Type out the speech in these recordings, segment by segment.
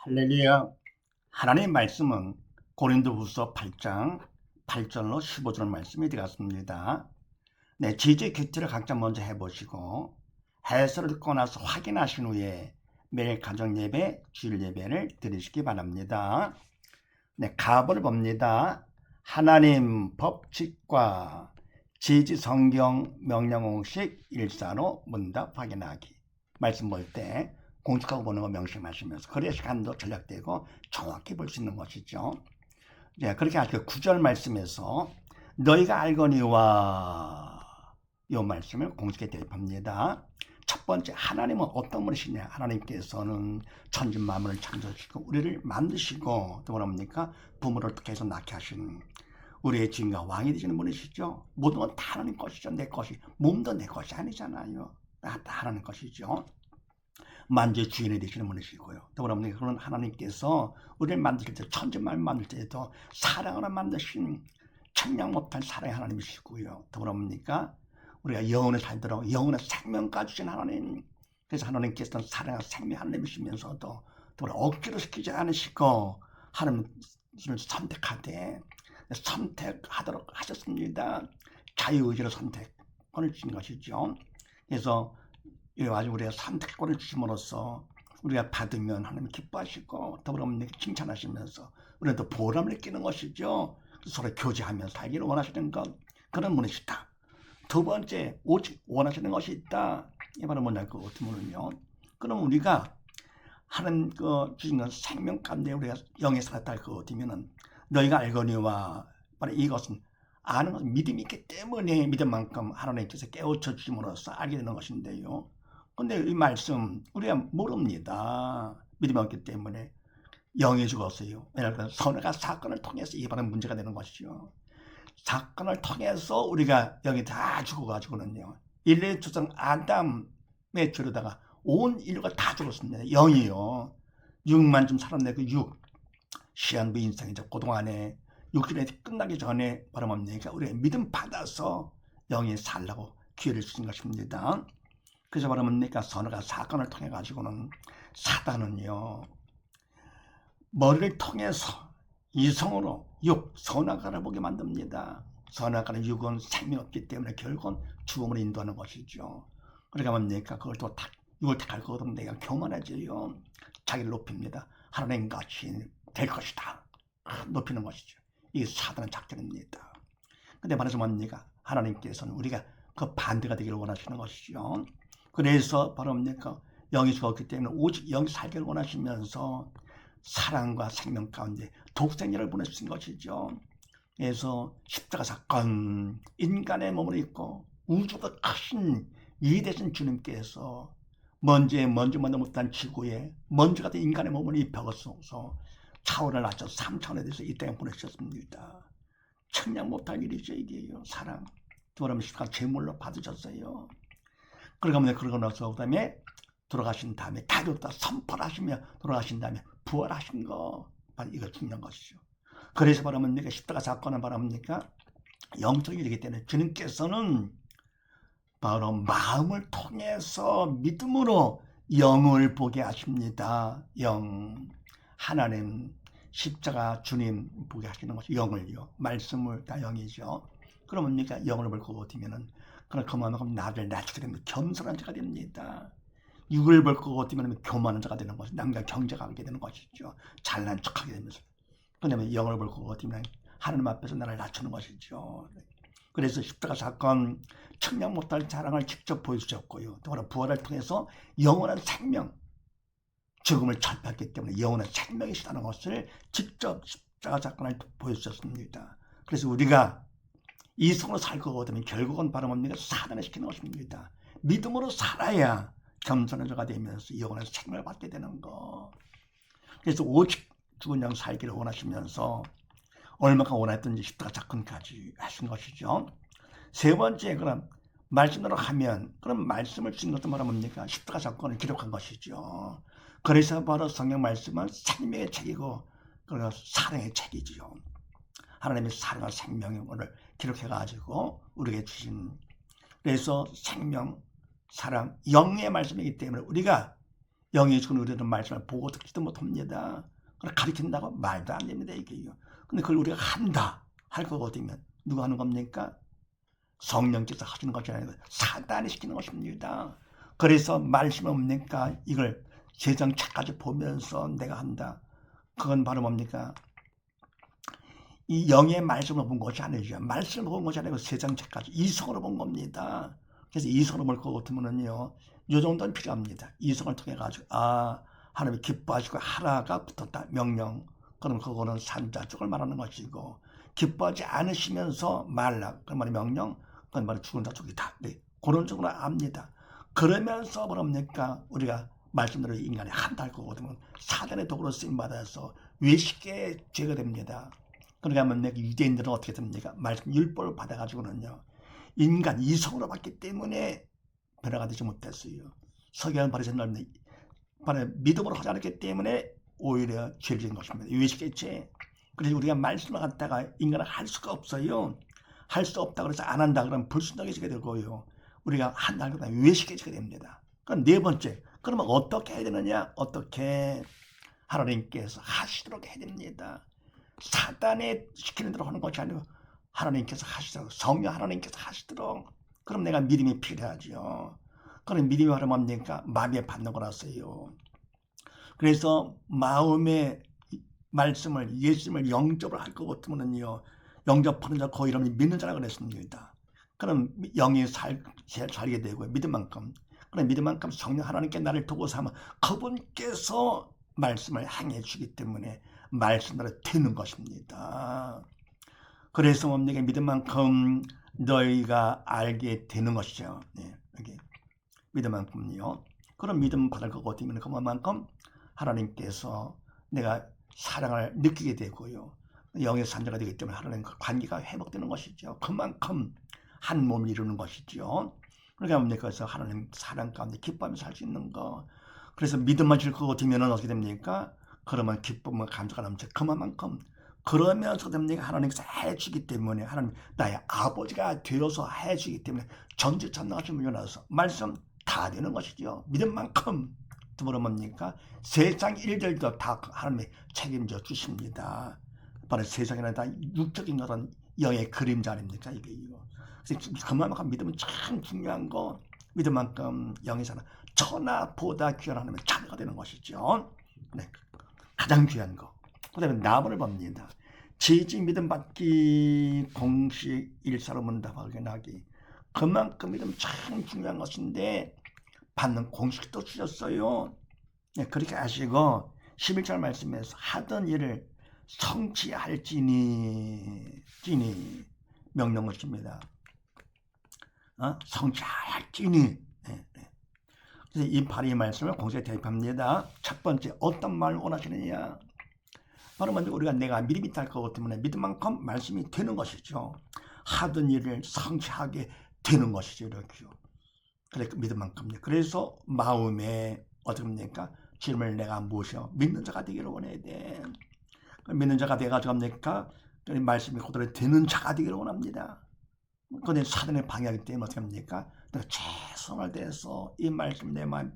할렐루야. 하나님의 말씀은 고린도후서 8장 8절로 15절 말씀이 되었습니다. 네, 지지 큐티를 각자 먼저 해보시고 해설을 듣고 나서 확인하신 후에 매일 가정 예배, 주일 예배를 드리시기 바랍니다. 네, 가업을 봅니다. 하나님 법칙과 지지 성경 명령 공식 일사로 문답 확인하기. 말씀 볼 때 공식하고 보는 거 명심하시면서 그래야 시간도 절약되고 정확히 볼 수 있는 것이죠. 네, 그렇게 하시고 9절 말씀에서 너희가 알거니와 이 말씀을 공식에 대입합니다. 첫 번째, 하나님은 어떤 분이시냐? 하나님께서는 천지 만물을 창조하시고 우리를 만드시고 또 뭐랍니까? 부모를 통해서 낳게 하신 우리의 주인과 왕이 되시는 분이시죠. 모든 건 다 하나님 것이죠. 내 것이. 몸도 내 것이 아니잖아요. 다 하나님 것이죠. 만주의 주인이 되시는 분이시고요. 또 뭐랍니까? 그런 하나님께서 우리를 만드실 때, 천지 만물 만들 때에도 사랑으로 만드신 청량 못할 사랑의 하나님이시고요. 또 뭐랍니까? 우리가 영혼을 살도록 영혼의 생명까지 주신 하나님. 그래서 하나님께서는 사랑과 생명 하나님이시면서도 또 억지로 시키지 않으시고 하나님을 선택하되 선택하도록 하셨습니다. 자유의지로 선택권을 주신 것이죠. 그래서 아주 우리가 선택권을 주심으로써 우리가 받으면 하나님 기뻐하시고 더불어서 칭찬하시면서 우리는 또 보람을 느끼는 것이죠. 서로 교제하면서 살기를 원하시는 것, 그런 분이시다. 두 번째, 오직 원하시는 것이 있다. 이 바로 뭐냐, 그 어떻게보면요. 그럼 우리가 하는 그 주신 생명 가운데 우리가 영에 살았다 그 어디면은 너희가 알거니와 바로 이것은 아는 것은 믿음이 있기 때문에 믿음만큼 하나님께서 깨우쳐 주심으로써 알게 되는 것인데요. 근데 이 말씀 우리가 모릅니다. 믿음이 없기 때문에 영이 죽었어요. 왜냐하면 선악과 사건을 통해서 이번엔 문제가 되는 것이죠. 사건을 통해서 우리가 여기 다 죽어가지고는요. 인類조상 아담의 죄로다가 온 인류가 다 죽었습니다. 영이요. 6만 좀 살았네. 그 6. 시한부 인생이죠. 그동안에 육신이 끝나기 전에 바로 뭡니까? 우리가 믿음 받아서 영이 살라고 기회를 주신 것입니다. 그래서 바로 뭡니까? 선악과 사건을 통해 가지고는 사단은요. 머리를 통해서 이성으로 선악과를 보게 만듭니다. 선악과는 육은 생명이 없기 때문에 결국은 죽음으로 인도하는 것이죠. 그러니까 뭡니까? 그걸 또 육을 택할 거거든 내가 교만해져요. 자기를 높입니다. 하나님같이 될 것이다. 높이는 것이죠. 이게 사단의 작전입니다. 근데 말해서 뭡니까? 하나님께서는 우리가 그 반대가 되기를 원하시는 것이죠. 그래서 바로 뭡니까? 영이 죽었기 때문에 오직 영이 살기를 원하시면서 사랑과 생명 가운데 독생자를 보내주신 것이죠. 그래서 십자가 사건, 인간의 몸을 입고 우주가 크신 위대신 주님께서 먼지만도 못한 지구에 먼지 같은 인간의 몸을 입혀서 차원을 낮춰 3차원에 대해서 이 땅에 보내셨습니다. 천냥 못할 일이죠. 이게요. 사랑. 그러면 십자가 제물로 받으셨어요. 그러고 나서 그다음에 돌아가신 다음에 가족다 선포를 하시며 돌아가신 다음에 부활하신 거, 바로 이거 중요한 것이죠. 그래서 바로 뭡니까? 십자가 사건은 바로 뭡니까? 영적인 일이기 때문에 주님께서는 바로 마음을 통해서 믿음으로 영을 보게 하십니다. 영, 하나님, 십자가 주님 보게 하시는 것이 영을요. 말씀을 다 영이죠. 그럼 뭡니까? 영을 볼 거고 어디면은 그만큼 나를 낮추게 됩니다. 겸손한 자가 됩니다. 육을 볼 거고 어디면 교만한 자가 되는 것이 남과 경쟁하게 되는 것이죠. 잘난 척하게 되면서. 그다음에 영을 볼 거고 어디면 하나님 앞에서 나를 낮추는 것이죠. 그래서 십자가 사건 측량 못할 자랑을 직접 보여주셨고요. 또 부활을 통해서 영원한 생명, 죽음을 철폐했기 때문에 영원한 생명이시다는 것을 직접 십자가 사건을 보여주셨습니다. 그래서 우리가 이성으로 살 거거든요. 결국은 바로 뭡니까? 사단을 시키는 것입니다. 믿음으로 살아야 겸손한 자가 되면서 영원한 생명을 받게 되는 거. 그래서 오직 죽은 양 살기를 원하시면서 얼마나 원했던지 십자가 사건까지 하신 것이죠. 세 번째, 그럼 말씀으로 하면 그럼 말씀을 주신 것도 뭐라 뭡니까? 십자가 사건을 기록한 것이죠. 그래서 바로 성경 말씀은 생명의 책이고 그리고 사랑의 책이지요. 하나님의 사랑과 생명을 기록해가지고 우리에게 주신, 그래서 생명, 사랑, 영의 말씀이기 때문에 우리가 영이 주는 우리는 말씀을 보고 듣지도 못합니다. 그걸 가르친다고 말도 안 됩니다. 이게요. 근데 그걸 우리가 한다 할 거거든요. 누가 하는 겁니까? 성령께서 하시는 것이 아니고 사단이 시키는 것입니다. 그래서 말씀 없으니까 이걸 세상 차까지 보면서 내가 한다. 그건 바로 뭡니까? 이 영의 말씀을 본 것이 아니죠. 말씀을 본 것이 아니고 세상 차까지 이성으로 본 겁니다. 그래서 이성으로 볼 것 같으면요, 이 정도는 필요합니다. 이성을 통해 가지고 하나님이 기뻐하시고 하라가 붙었다 명령. 그럼 그거는 산자 쪽을 말하는 것이고, 기뻐하지 않으시면서 말라 그 말이 명령. 그건 바로 죽은 자 쪽이다. 네, 그런 쪽으로 압니다. 그러면서 뭡니까? 우리가 말씀대로 인간이 한다 할 거거든요. 사단의 도구로 쓰임 받아서 외식의 죄가 됩니다. 그러니까 하면 유대인들은 어떻게 됩니까? 말씀 율법을 받아가지고는요, 인간 이성으로 봤기 때문에 변화가 되지 못했어요. 서기관 바리새인들은 바로 믿음으로 하지 않았기 때문에 오히려 죄를 지은 것입니다. 외식의 죄. 그래서 우리가 말씀을 갖다가 인간은 할 수가 없어요. 할 수 없다 그래서 안 한다 그러면 불순종해지게 되고요. 우리가 한다 그러면 외식해지게 됩니다. 그럼 네 번째, 그러면 어떻게 해야 되느냐? 어떻게 하나님께서 하시도록 해야 됩니다. 사단에 시키는 대로 하는 것이 아니고 하나님께서 하시도록, 성령 하나님께서 하시도록. 그럼 내가 믿음이 필요하죠. 그럼 믿음이 바로 뭡니까? 마음에 받는 거라서요. 그래서 마음의 말씀을, 예수님을 영접을 할 것 같으면요, 영접하는 자 그 이름을 믿는 자라 그랬습니다. 그럼 영이 살게 되고 믿음만큼, 그럼 믿음만큼 성령 하나님께 나를 두고 삼아 그분께서 말씀을 행해 주기 때문에 말씀대로 되는 것입니다. 그래서 뭡니까? 믿음만큼 너희가 알게 되는 것이죠. 네, 여기 믿음만큼요. 그럼 믿음 받을 것 같으면 그만큼 하나님께서 내가 사랑을 느끼게 되고요. 영의 산자가 되기 때문에 하나님과 관계가 회복되는 것이죠. 그만큼 한 몸을 이루는 것이죠. 그러니까 뭡니까? 그래서 하나님 사랑 가운데 기뻐하며 살 수 있는 거. 그래서 믿음만 줄 것 같으면 어떻게 됩니까? 그러면 기쁨과 감사가 넘쳐 그만큼. 그러면서 됩니까? 하나님께서 해주기 때문에, 하나님 나의 아버지가 되어서 해주기 때문에 전지전능하신 분이 나서 말씀 다 되는 것이죠. 믿음 만큼. 두 번은 뭡니까? 세상 일들도 다 하나님이 책임져 주십니다. 바로 세상에는 다 육적인 것은 영의 그림자 아닙니까? 이게 이거. 그래서 그만큼 믿음은 참 중요한 거. 믿음만큼 영의 사람 천하보다 귀한 하나님의 자녀가 되는 것이죠. 네, 가장 귀한 거. 그 다음에 나무를 봅니다. 지지 믿음 받기 공식 일사로 문답하게 나기. 그만큼 믿음 참 중요한 것인데 받는 공식도 주셨어요. 네, 그렇게 하시고 11절 말씀에서 하던 일을 성취할지니 명령 것입니다. 성취할지니. 네, 네. 그래서 이 바리 말씀을 공식에 대입합니다. 첫 번째, 어떤 말을 원하시느냐? 바로 먼저 우리가 내가 믿음이 있다 할 것 때문에 믿음만큼 말씀이 되는 것이죠. 하던 일을 성취하게 되는 것이죠. 이렇게요. 그래, 믿음만큼요. 그래서 마음에 어떻게 합니까? 주님을 내가 모셔 믿는 자가 되기를 원해야 돼. 믿는 자가 돼가지고 합니까? 말씀이 그대로 되는 자가 되기를 원합니다. 그런데 사단의 방해하기 때문에 어떻게 합니까? 내가 최선을 다해서 이 말씀 내 마음에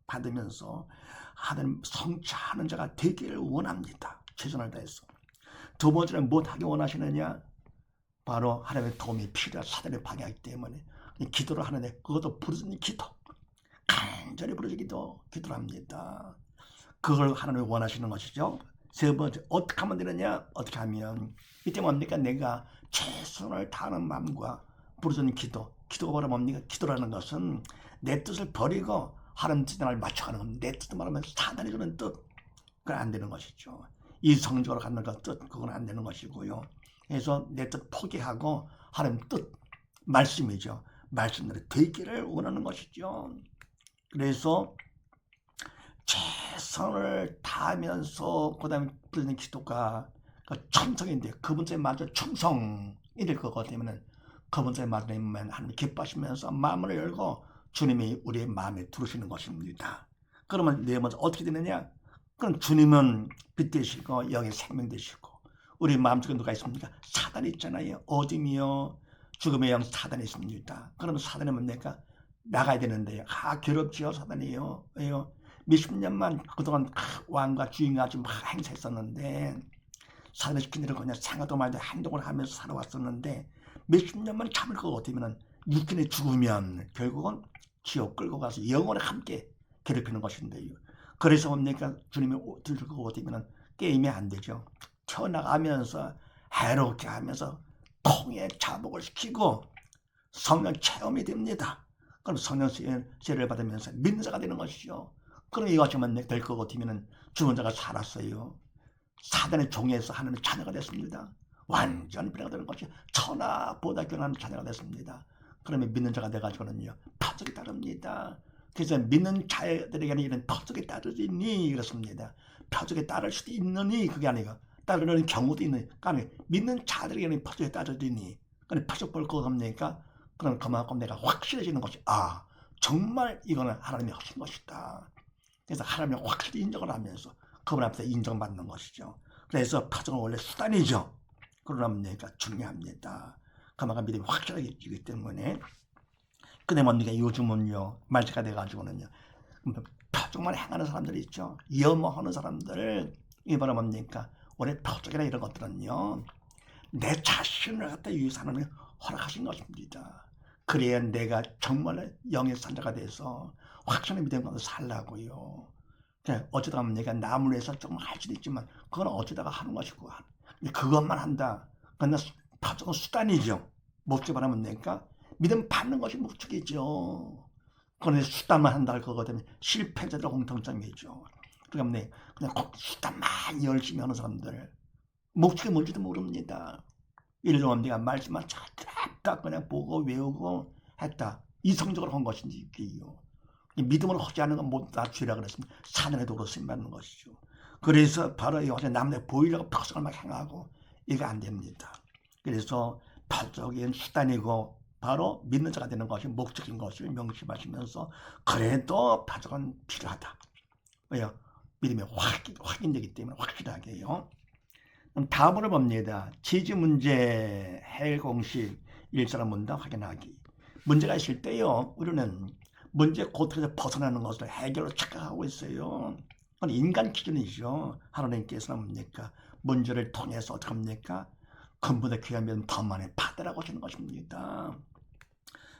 받으면서 하나님 성취하는 자가 되기를 원합니다. 최선을 다해서. 두 번째는 못하게 원하시느냐? 바로 하나님의 도움이 필요한 사단의 방해하기 때문에 기도를 하는데 그것도 부르짖는 기도, 간절히 부르짖기도 기도를 합니다. 그걸 하나님이 원하시는 것이죠. 세 번째, 어떻게 하면 되느냐? 어떻게 하면 이때 뭡니까? 내가 최선을 다하는 마음과 부르짖는 기도. 기도가 바로 뭡니까? 기도라는 것은 내 뜻을 버리고 하나님 뜻에 나를 맞춰가는 겁니다. 내 뜻을 말하면 사단이 주는 뜻, 그건 안 되는 것이죠. 이 성적으로 갖는 것 뜻, 그건 안 되는 것이고요. 그래서 내 뜻 포기하고 하나님 뜻, 말씀이죠. 말씀대로 되기를 원하는 것이죠. 그래서 최선을 다하면서 그 다음에 부르는 기도가 충성인데 그분께 맞아 충성이 될 것 때문에 그분께 맞으면 하나님 기뻐하시면서 마음을 열고 주님이 우리의 마음에 들으시는 것입니다. 그러면 네 번째 어떻게 되느냐? 그럼 주님은 빛 되시고 영의 생명 되시고 우리 마음속에 누가 있습니까? 사단이 있잖아요. 어둠이요, 죽음의 영 사단이 있습니다. 그러면 사단이 뭡니까? 나가야 되는데 괴롭지요 사단이요. 왜요? 몇십 년만 그동안 왕과 주인까지 막 행사했었는데 사람을 시킨 대로 그냥 생각도 말도 행동을 하면서 살아왔었는데 몇십 년만 참을 것 같으면 육신에 죽으면 결국은 지옥 끌고 가서 영원히 함께 괴롭히는 것인데요. 그래서 뭡니까? 주님이 들고 오시면 게임이 안 되죠. 튀어나가면서 해롭게 하면서 통에 자복을 시키고 성령 체험이 됩니다. 그럼 성령 세례를 받으면서 믿는 자가 되는 것이죠. 그럼 이것이만 될 것 같으면 죽은 자가 살았어요. 사단의 종에서 하나님의 자녀가 됐습니다. 완전히 변화가 되는 것이 천하보다 귀한 자녀가 됐습니다. 그러면 믿는 자가 돼가지고는요 표적이 따릅니다. 그래서 믿는 자들에게는 이런 표적이 따르니 그렇습니다. 표적이 따를 수도 있느니 그게 아니고 따르는 경우도 있는 아니 믿는 자들에게는 표적이 따르니 그럼 표적 볼 거 없으니까 그럼 그만큼 내가 확실해지는 것이 정말 이거는 하나님이 하신 것이다. 그래서 하나님이 확실히 인정을 하면서 그분 앞에서 인정받는 것이죠. 그래서 표적은 원래 수단이죠. 그러나 뭡니까? 중요합니다. 그만큼 믿음이 확실하게 있기 때문에 근데 뭡니까? 요즘은요 말세가 돼가지고는요 표적만 행하는 사람들이 있죠. 염호하는 사람들 이 바로 뭡니까? 원래 표적이나 이런 것들은요 내 자신을 갖다 이 하나님이 허락하신 것입니다. 그래야 내가 정말 영의 산자가 돼서 확실한 믿음 가운데 살라고요. 어쩌다가 내가 나무를 해서 좀 할 수도 있지만 그건 어쩌다가 하는 것이고 그것만 한다. 그건 표적은 수단이죠. 목적을 하면 내가 믿음 받는 것이 목적이죠. 그런데 수단만 한다 할 거거든요. 실패자들 공통점이죠. 그러니까 그냥 수단만 열심히 하는 사람들 목적이 뭔지도 모릅니다. 예를 들면 내가 말씀만 쫙 그냥 보고 외우고 했다. 이성적으로 한 것인지 믿음을 하지 않는 건 모두 다 죄라 그랬습니다. 사단의 도로 쓰임받는 것이죠. 그래서 바로 요새 남들 보이려고 표적을 막 행하고 이거 안 됩니다. 그래서 표적인 수단이고 바로 믿는 자가 되는 것이 목적인 것을 명심하시면서 그래도 표적은 필요하다. 왜요? 믿음이 확인되기 때문에 확실하게요. 그럼 다음으로 봅니다. 지지 문제 해일 공식 일사람 문답 확인하기. 문제가 있을 때요. 우리는 문제 고통에서 벗어나는 것을 해결로 착각하고 있어요. 그건 인간 기준이죠. 하나님께서는 뭡니까? 문제를 통해서 어떻게 합니까? 근본의 귀한 믿음 더 많이 받으라고 하시는 것입니다.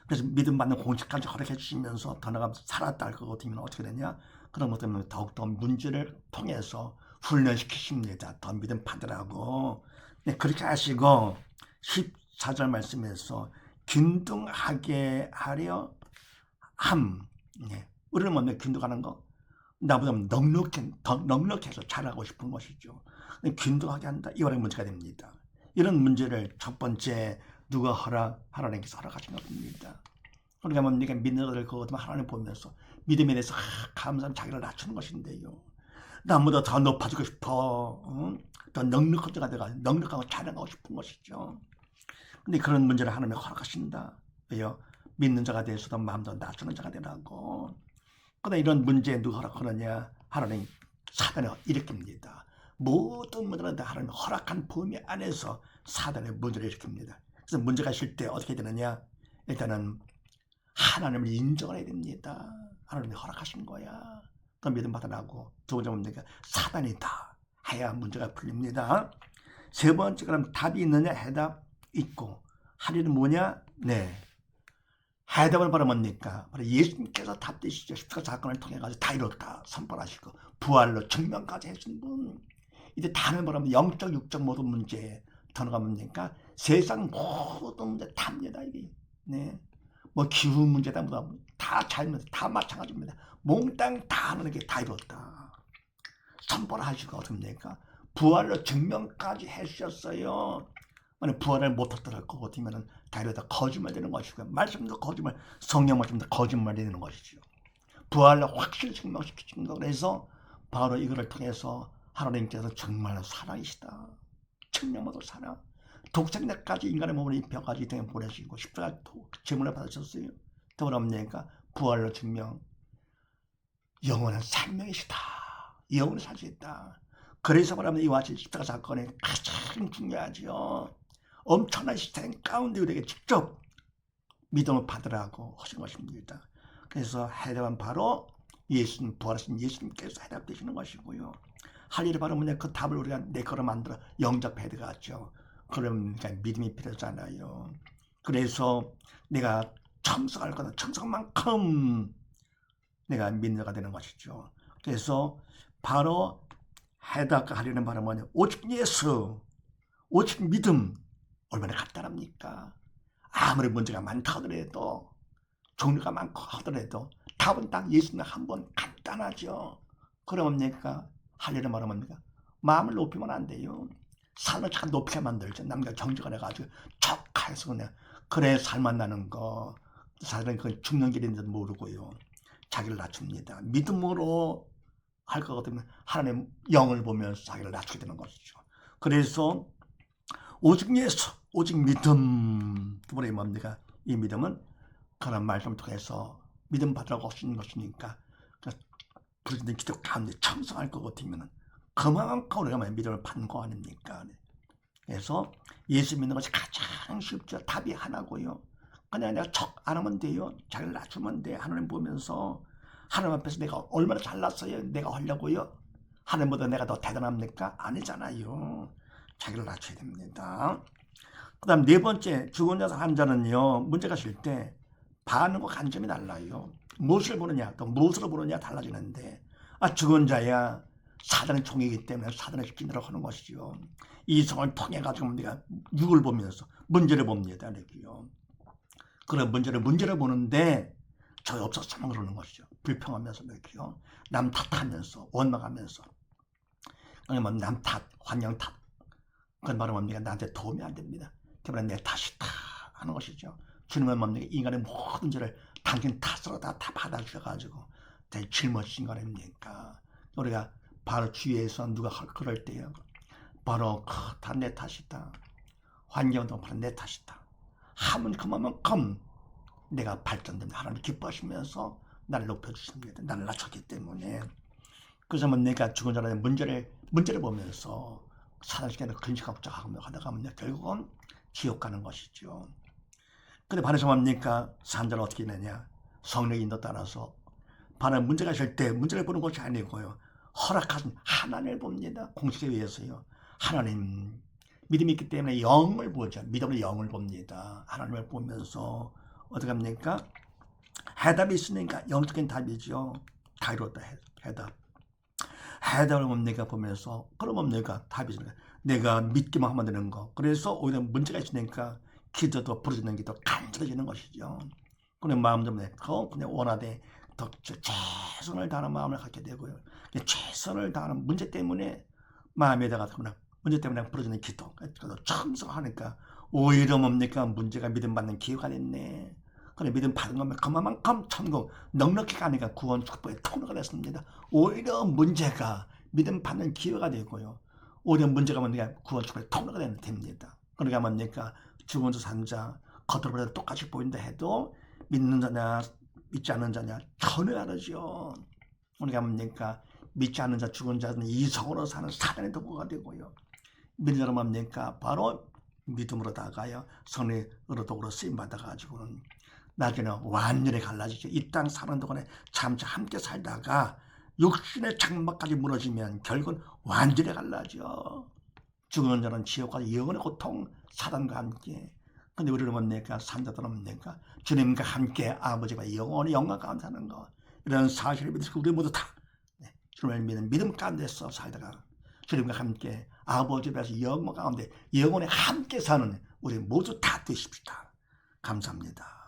그래서 믿음 받는 공식까지 허락해 주시면서 더 나가 살았다 할 거거든요. 어떻게 되냐? 그런 것 때문에 더욱더 문제를 통해서 훈련시키십니다. 더 믿음 받으라고. 네, 그렇게 하시고 14절 말씀에서 균등하게 하려 함. 네. 우리는 뭐냐? 균등하는 거? 나보다 더 넉넉해서 잘하고 싶은 것이죠. 균등하게 한다. 이거는 문제가 됩니다. 이런 문제를 첫 번째 누가 하나님께서 허락하신 겁니다. 우리가 뭡니까? 믿는 자들 그것도 하나님 보면서 믿음에 대해서 감사한 자기를 낮추는 것인데요. 나보다 더 높아지고 싶어. 더 넉넉한 자가 돼가 넉넉하고 자랑하고 싶은 것이죠. 근데 그런 문제를 하나님이 허락하신다. 왜요? 믿는 자가 돼서도 마음도 낮추는 자가 되라고. 그러나 이런 문제에 누가 허락하느냐? 하나님 사단을 일으킵니다. 모든 문제는 다 하나님 허락한 범위 안에서 사단의 문제를 일으킵니다. 그래서 문제가 있을 때 어떻게 되느냐? 일단은 하나님을 인정을 해야 됩니다. 하나님이 허락하신 거야. 또 믿음 받으라고. 두 번째 문제가 사단이다. 해야 문제가 풀립니다. 세 번째 그럼 답이 있느냐? 해답 있고. 하리는 뭐냐? 네. 해답은 바로 뭡니까? 바로 예수님께서 답되시죠. 십자가 사건을 통해 가지고 다 이뤘다 선포하시고 부활로 증명까지 해준 분. 이제 다른 바로 영적 육적 모든 문제 더 나가 뭡니까? 세상 모든 문제 답니다. 이게. 네. 뭐 기후 문제다 뭐다 다 잘못해 다 마찬가지입니다. 몽땅 다 하는 게 다 이뤘다. 선포를 하시고 어떻습니까? 부활로 증명까지 해주셨어요. 만약 부활을 못했더라 할 것 같으면 다 이러다 거짓말 되는 것이고요. 말씀도 거짓말, 성령 말씀도 거짓말이 되는 것이죠. 부활로 확실히 증명시키는 거. 그래서 바로 이거를 통해서 하나님께서 정말로 사랑이시다. 청량모도 사랑. 독생자까지 인간의 몸을 입혀가지고 이 땅에 보내시고 십자가 제물을 받으셨어요. 더불어 뭡니까? 부활로 증명. 영원한 생명이시다. 영원히 살 수 있다. 그래서 말하면 이와 같이 십자가 사건이 가장 중요하죠. 엄청난 시스템 가운데 우리에게 직접 믿음을 받으라고 하신 것입니다. 그래서 해답은 바로 예수님, 부활하신 예수님께서 해답되시는 것이고요. 할 일이 바로 뭐냐, 그 답을 우리가 내 거로 만들어 영접해야 되겠죠. 그러니까 믿음이 필요하잖아요. 그래서 내가 청성할 거다. 청성만큼 내가 믿는 자가 되는 것이죠. 그래서 바로 해답하려는 바로 뭐냐, 오직 예수, 오직 믿음. 얼마나 간단합니까? 아무리 문제가 많다 하더라도, 종류가 많고 하더라도 답은 딱 예수님 한 번. 간단하죠. 그러니까 하려는 말은 뭡니까? 마음을 높이면 안 돼요. 삶을 참 높게 만들죠. 남과 정직을 해가지고 척해서 그냥 그래 살 만나는 거. 사실은 그 죽는 길인지도 모르고요. 자기를 낮춥니다. 믿음으로 할 거거든요. 하나님 영을 보면서 자기를 낮추게 되는 것이죠. 그래서 오직 예수, 오직 믿음. 그분이 뭡니까? 이 믿음은 그런 말씀을 통해서 믿음 받으라고 하시는 것이니까 부르짖는 기도 가운데 청성할 것 같으면 그만큼 우리가 믿음을 받는 거 아닙니까? 그래서 예수 믿는 것이 가장 쉽죠. 답이 하나고요. 그냥 내가 척 안 하면 돼요. 자기를 낮추면 돼. 하나님 보면서 하나님 앞에서 내가 얼마나 잘났어요. 내가 하려고요. 하나님보다 내가 더 대단합니까? 아니잖아요. 자기를 낮춰야 됩니다. 그 다음 네 번째, 죽은 자 환자는요, 문제가 있을 때 반응과 관점이 달라요. 무엇을 보느냐, 또 무엇으로 보느냐 달라지는데, 죽은 자야 사단의 종이기 때문에 사단의 시키느라고 하는 것이죠. 이성을 통해 가지고 우리가 육을 보면서 문제를 봅니다. 이렇게요. 그런 문제를 보는데 저희 없었으면 그러는 것이죠. 불평하면서 이렇게요. 남 탓하면서 원망하면서, 아니면 남 탓, 환경 탓. 그건 바로 뭡니까? 나한테 도움이 안 됩니다. 때문에 내 탓이다 하는 것이죠. 주님은 뭡니까? 인간의 모든 죄를 당신 탓으로 다 받아주셔가지고 되게 짊어지신 거 아닙니까? 우리가 바로 주위에서 누가 그럴 때요, 바로 다 내 탓이다. 환경도 바로 내 탓이다. 하면 그만큼 내가 발전됩니다. 하나님 기뻐하시면서 나를 높여주십니다. 나를 낮췄기 때문에. 그래서 내가 죽은 자라는 문제를 보면서 사단시켜서 근심하고 하다가 결국은 지옥 가는 것이죠. 근데 반에서 뭡니까? 산자는 어떻게 되냐? 성령의 인도 따라서 바로 문제가 있을 때 문제를 보는 것이 아니고요, 허락하신 하나님을 봅니다. 공식에 의해서요. 하나님, 믿음이 있기 때문에 영을 보죠. 믿음으로 영을 봅니다. 하나님을 보면서 어떻게 합니까? 해답이 있으니까 영적인 답이죠. 다이로다 해답. 해답을 뭡니까? 보면서 그러면 내가 답이 있으니까 내가 믿기만 하면 되는 거. 그래서 오히려 문제가 있으니까 기도도 부르짖는 기도 간절해지는 것이죠. 그런 마음 때문에 더 그냥 원하되 더 최선을 다하는 마음을 갖게 되고요. 최선을 다하는 문제 때문에 마음에다가 문제 때문에 부르짖는 기도, 그래서 참석하니까 오히려 뭡니까? 문제가 믿음 받는 기회가 됐네. 그래, 믿음 받은 거면 그만큼 천국 넉넉히 가니까 구원 축복의 통로가 됐습니다. 오히려 문제가 믿음 받는 기회가 되고요. 오히려 문제가 뭡니까? 구원 축복의 통로가 됩니다. 그러니까 뭡니까? 죽은 자 산 자 겉으로 똑같이 보인다 해도 믿는 자냐 믿지 않는 자냐 전혀 다르죠. 우리가 뭡니까? 믿지 않는 자, 죽은 자는 이성으로 사는 사단의 도구가 되고요. 믿는 자는 뭡니까? 바로 믿음으로 다가요 성령으로 도구로 쓰임 받아가지고는 나중에는 완전히 갈라지죠. 이 땅 사는 동안에 잠시 함께 살다가 육신의 장막까지 무너지면 결국은 완전히 갈라져. 죽은 자는 지옥과 영원의 고통, 사단과 함께. 근데 우리는 뭡니까? 산자들은 뭡니까? 주님과 함께 아버지와 영원히 영광 가운데 사는 거. 이런 사실을 믿으시고 우리 모두 다 주님을 믿는 믿음 가운데서 살다가 주님과 함께 아버지 앞에서 영광 가운데 영원히 함께 사는 우리 모두 다 되십시다. 감사합니다.